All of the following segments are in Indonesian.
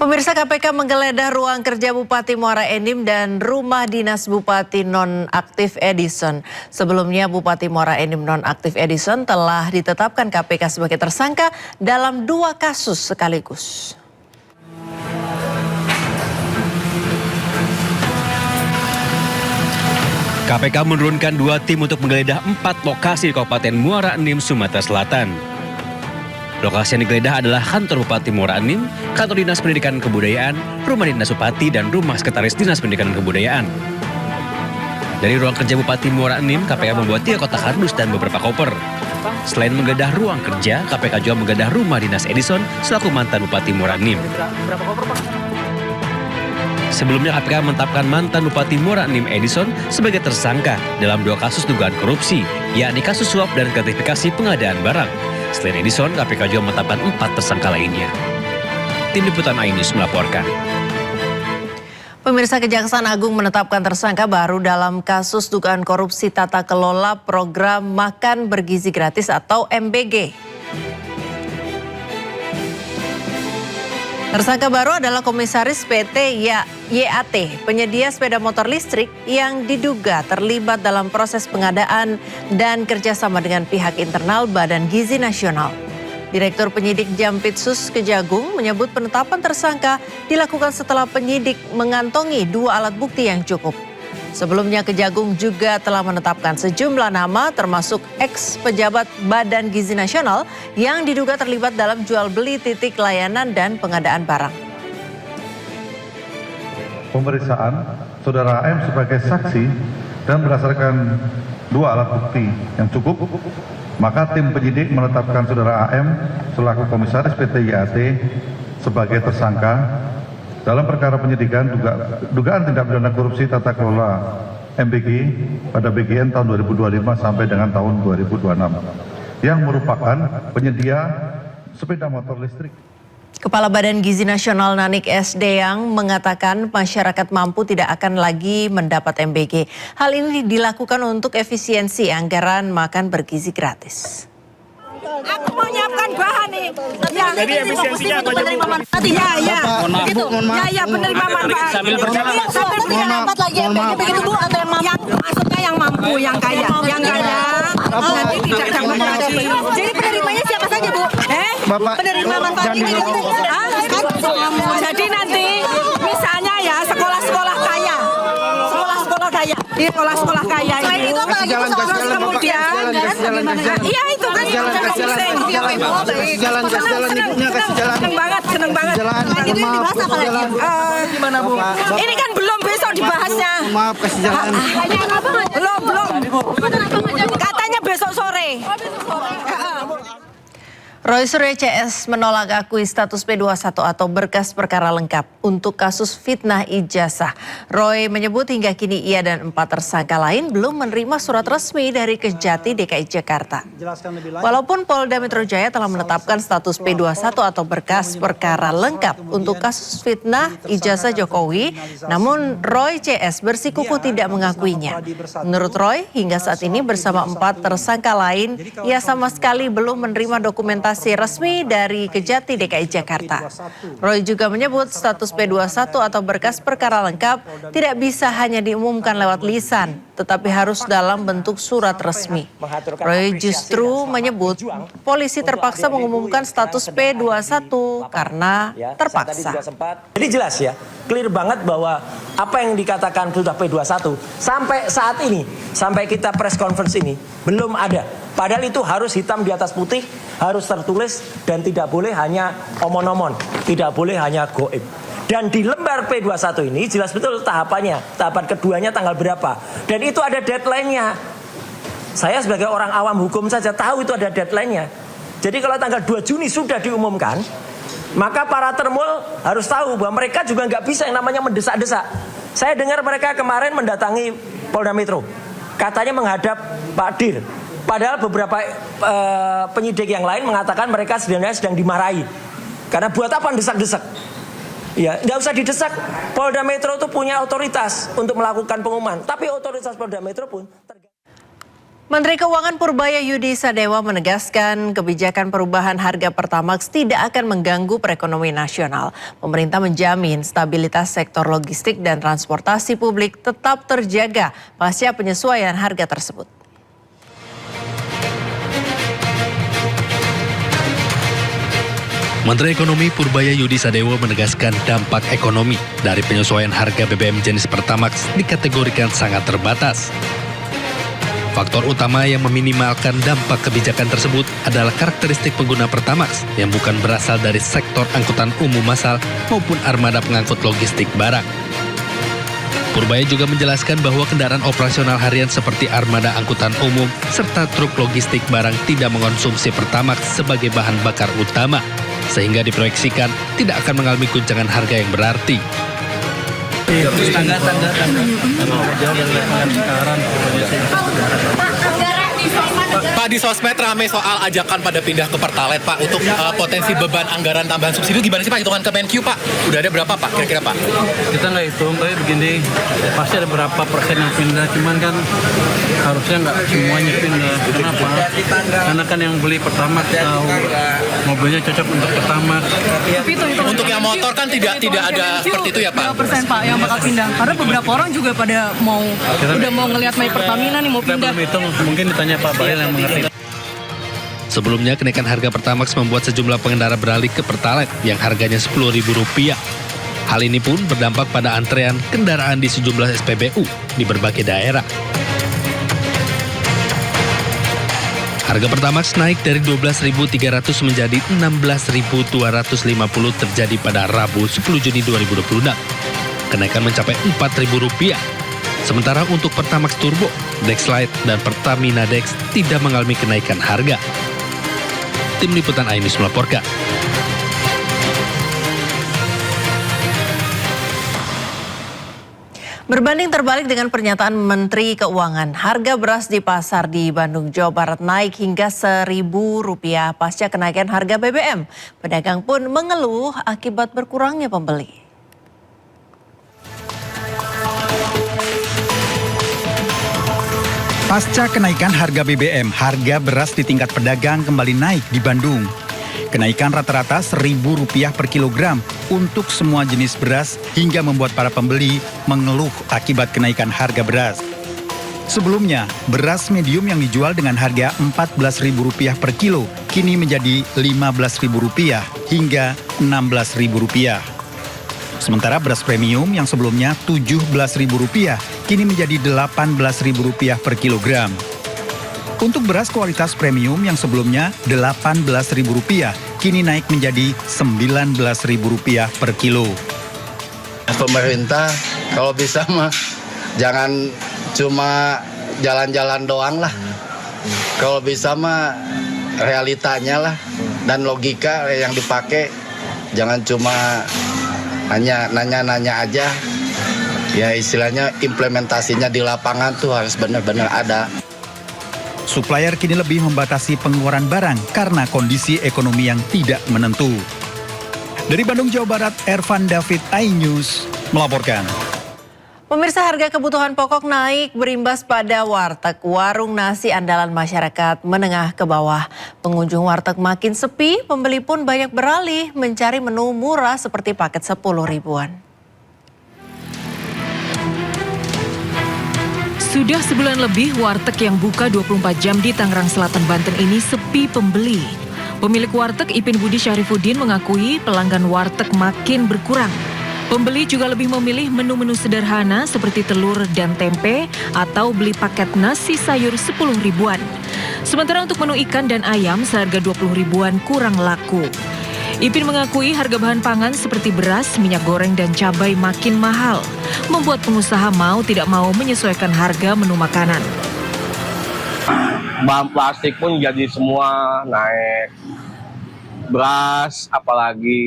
Pemirsa, KPK menggeledah ruang kerja Bupati Muara Enim dan rumah dinas Bupati Nonaktif Edison. Sebelumnya Bupati Muara Enim Nonaktif Edison telah ditetapkan KPK sebagai tersangka dalam 2 kasus sekaligus. KPK menurunkan 2 tim untuk menggeledah 4 lokasi di Kabupaten Muara Enim, Sumatera Selatan. Lokasi yang digeledah adalah kantor Bupati Muara Enim, kantor Dinas Pendidikan dan Kebudayaan, rumah dinas Bupati, dan rumah sekretaris Dinas Pendidikan dan Kebudayaan. Dari ruang kerja Bupati Muara Enim, KPK membuat 3 kotak kardus dan beberapa koper. Selain menggeledah ruang kerja, KPK juga menggeledah rumah dinas Edison selaku mantan Bupati Muara Enim. Sebelumnya KPK menetapkan mantan Bupati Muara Enim Edison sebagai tersangka dalam 2 kasus dugaan korupsi, yakni kasus suap dan gratifikasi pengadaan barang. Selain Edison, KPK juga menetapkan 4 tersangka lainnya. Tim Liputan iNews melaporkan. Pemirsa, Kejaksaan Agung menetapkan tersangka baru dalam kasus dugaan korupsi tata kelola program makan bergizi gratis atau MBG. Tersangka baru adalah Komisaris PT YAT, penyedia sepeda motor listrik yang diduga terlibat dalam proses pengadaan dan kerjasama dengan pihak internal Badan Gizi Nasional. Direktur Penyidik Jampitsus Kejagung menyebut penetapan tersangka dilakukan setelah penyidik mengantongi 2 alat bukti yang cukup. Sebelumnya Kejagung juga telah menetapkan sejumlah nama termasuk ex-pejabat Badan Gizi Nasional yang diduga terlibat dalam jual beli titik layanan dan pengadaan barang. Pemeriksaan Saudara AM sebagai saksi dan berdasarkan 2 alat bukti yang cukup, maka tim penyidik menetapkan Saudara AM selaku Komisaris PT YAT sebagai tersangka dalam perkara penyidikan dugaan tindak pidana korupsi tata kelola MBG pada BGN tahun 2025 sampai dengan tahun 2026 yang merupakan penyedia sepeda motor listrik. Kepala Badan Gizi Nasional Nanik S. Deyang mengatakan masyarakat mampu tidak akan lagi mendapat MBG. Hal ini dilakukan untuk efisiensi anggaran makan bergizi gratis. Aku mau nyiapkan bahan nih. Ya. Jadi efisiensinya apa aja, Bu? Ya. Begitu. Ya, penerima manfaat. Sambil berjalan. Sampai dapat lagi MBG begitu, Bu, atau yang mampu? Maksudnya yang mampu, yang kaya. Yang kaya nanti tidak dapat lagi. Jadi penerimanya siapa saja, Bu? Penerima manfaat ini. Jadi nanti misalnya ya sekolah-sekolah kaya. Sekolah-sekolah kaya. Di sekolah-sekolah kaya ini. Itu apalagi kemudian. Iya itu kan. Seneng banget. Itu yang dibahas apa lagi? Gimana, Bu? Ini kan belum besok dibahasnya. Maaf, kasih jalan. Belum. Katanya besok sore. Roy Suryo CS menolak akui status P21 atau berkas perkara lengkap untuk kasus fitnah ijazah. Roy menyebut hingga kini ia dan 4 tersangka lain belum menerima surat resmi dari Kejati DKI Jakarta. Walaupun Polda Metro Jaya telah menetapkan status P21 atau berkas perkara lengkap untuk kasus fitnah ijazah Jokowi, namun Roy CS bersikukuh tidak mengakuinya. Menurut Roy, hingga saat ini bersama 4 tersangka lain, ia sama sekali belum menerima dokumentasi resmi dari Kejati DKI Jakarta. Roy juga menyebut status P21 atau berkas perkara lengkap tidak bisa hanya diumumkan lewat lisan, tetapi harus dalam bentuk surat resmi. Roy justru menyebut polisi terpaksa mengumumkan status P21 karena terpaksa. Jadi jelas ya, clear banget bahwa apa yang dikatakan sudah P21 sampai saat ini, sampai kita press conference ini belum ada. Padahal itu harus hitam di atas putih, harus tertulis dan tidak boleh hanya omon-omon, tidak boleh hanya goib. Dan di lembar P21 ini jelas betul tahapannya, tahapan keduanya tanggal berapa. Dan itu ada deadline-nya. Saya sebagai orang awam hukum saja tahu itu ada deadline-nya. Jadi kalau tanggal 2 Juni sudah diumumkan, maka para termul harus tahu bahwa mereka juga nggak bisa yang namanya mendesak-desak. Saya dengar mereka kemarin mendatangi Polda Metro, katanya menghadap Pak Dir. Padahal beberapa penyidik yang lain mengatakan mereka sebenarnya sedang dimarahi. Karena buat apa desak-desak? Ya, nggak usah didesak. Polda Metro itu punya otoritas untuk melakukan pengumuman. Tapi otoritas Polda Metro pun Menteri Keuangan Purbaya Yudi Sadewa menegaskan kebijakan perubahan harga Pertamax tidak akan mengganggu perekonomian nasional. Pemerintah menjamin stabilitas sektor logistik dan transportasi publik tetap terjaga pasca penyesuaian harga tersebut. Menteri Ekonomi Purbaya Yudi Sadewa menegaskan dampak ekonomi dari penyesuaian harga BBM jenis Pertamax dikategorikan sangat terbatas. Faktor utama yang meminimalkan dampak kebijakan tersebut adalah karakteristik pengguna Pertamax yang bukan berasal dari sektor angkutan umum massal maupun armada pengangkut logistik barang. Purbaya juga menjelaskan bahwa kendaraan operasional harian seperti armada angkutan umum serta truk logistik barang tidak mengonsumsi Pertamax sebagai bahan bakar utama, sehingga diproyeksikan tidak akan mengalami guncangan harga yang berarti. Pak, di sosmed ramai soal ajakan pada pindah ke Pertalite, Pak, untuk potensi beban anggaran tambahan subsidi gimana sih, Pak? Hitungan Kemenq, Pak? Udah ada berapa, Pak? Kira-kira, Pak? Kita nggak hitung, tapi begini, pasti ada berapa persen yang pindah, cuman kan harusnya nggak semuanya pindah. Kenapa? Karena kan yang beli Pertamax tahu mobilnya cocok untuk Pertamax. Untuk yang motor kan tidak ada seperti itu ya, Pak? Berapa persen, Pak, yang bakal pindah? Karena beberapa orang juga pada udah mau ngelihat My Pertamina nih mau Kita pindah. belum hitung, mungkin ditanya Pak Bahlil yang mengerti. Sebelumnya, kenaikan harga Pertamax membuat sejumlah pengendara beralih ke Pertalite yang harganya Rp10.000. Hal ini pun berdampak pada antrean kendaraan di sejumlah SPBU di berbagai daerah. Harga Pertamax naik dari Rp12.300 menjadi Rp16.250 terjadi pada Rabu 10 Juni 2026. Kenaikan mencapai Rp4.000. Sementara untuk Pertamax Turbo, Dexlite, dan Pertamina Dex tidak mengalami kenaikan harga. Tim Liputan iNews melaporkan. Berbanding terbalik dengan pernyataan Menteri Keuangan, harga beras di pasar di Bandung, Jawa Barat naik hingga Rp1.000 pasca kenaikan harga BBM. Pedagang pun mengeluh akibat berkurangnya pembeli. Pasca kenaikan harga BBM, harga beras di tingkat pedagang kembali naik di Bandung. Kenaikan rata-rata Rp1.000 per kilogram untuk semua jenis beras hingga membuat para pembeli mengeluh akibat kenaikan harga beras. Sebelumnya, beras medium yang dijual dengan harga Rp14.000 per kilo kini menjadi Rp15.000 hingga Rp16.000. Sementara beras premium yang sebelumnya Rp17.000 kini menjadi Rp18.000 per kilogram. Untuk beras kualitas premium yang sebelumnya Rp18.000 kini naik menjadi Rp19.000 per kilo. Pemerintah kalau bisa mah jangan cuma jalan-jalan doang lah. Kalau bisa mah realitanya lah dan logika yang dipakai, jangan cuma nanya-nanya aja. Ya istilahnya implementasinya di lapangan tuh harus benar-benar ada. Supplier kini lebih membatasi pengeluaran barang karena kondisi ekonomi yang tidak menentu. Dari Bandung, Jawa Barat, Ervan David, iNews melaporkan. Pemirsa, harga kebutuhan pokok naik berimbas pada warteg, warung nasi andalan masyarakat menengah ke bawah. Pengunjung warteg makin sepi, pembeli pun banyak beralih mencari menu murah seperti paket 10 ribuan. Sudah sebulan lebih warteg yang buka 24 jam di Tangerang Selatan, Banten ini sepi pembeli. Pemilik warteg Ipin Budi Syarifuddin mengakui pelanggan warteg makin berkurang. Pembeli juga lebih memilih menu-menu sederhana seperti telur dan tempe atau beli paket nasi sayur 10 ribuan. Sementara untuk menu ikan dan ayam seharga 20 ribuan kurang laku. Ipin mengakui harga bahan pangan seperti beras, minyak goreng, dan cabai makin mahal, membuat pengusaha mau tidak mau menyesuaikan harga menu makanan. Bahan plastik pun jadi semua naik. Beras, apalagi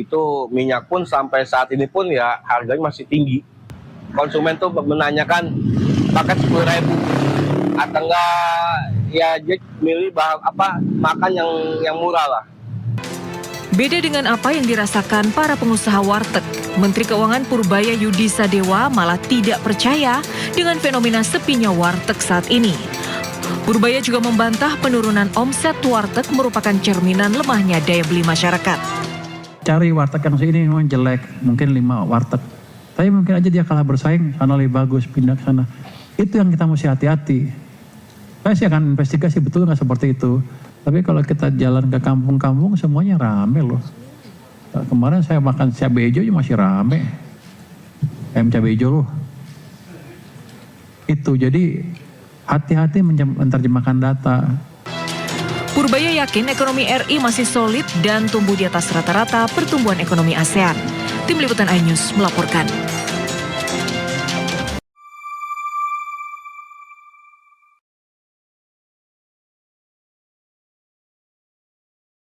itu minyak pun sampai saat ini pun ya harganya masih tinggi. Konsumen tuh menanyakan paket 10 ribu atau enggak ya dia milih makan yang murah lah. Beda dengan apa yang dirasakan para pengusaha warteg, Menteri Keuangan Purbaya Yudi Sadewa malah tidak percaya dengan fenomena sepinya warteg saat ini. Purbaya juga membantah penurunan omset warteg merupakan cerminan lemahnya daya beli masyarakat. Cari warteg yang ini memang jelek, mungkin 5 warteg. Tapi mungkin aja dia kalah bersaing, sana lebih bagus, pindah ke sana. Itu yang kita mesti hati-hati. Saya sih akan investigasi betul nggak seperti itu. Tapi kalau kita jalan ke kampung-kampung semuanya rame loh. Kemarin saya makan cabai hijau masih rame. Cabai hijau loh. Itu jadi hati-hati menerjemahkan data. Purbaya yakin ekonomi RI masih solid dan tumbuh di atas rata-rata pertumbuhan ekonomi ASEAN. Tim Liputan iNews melaporkan.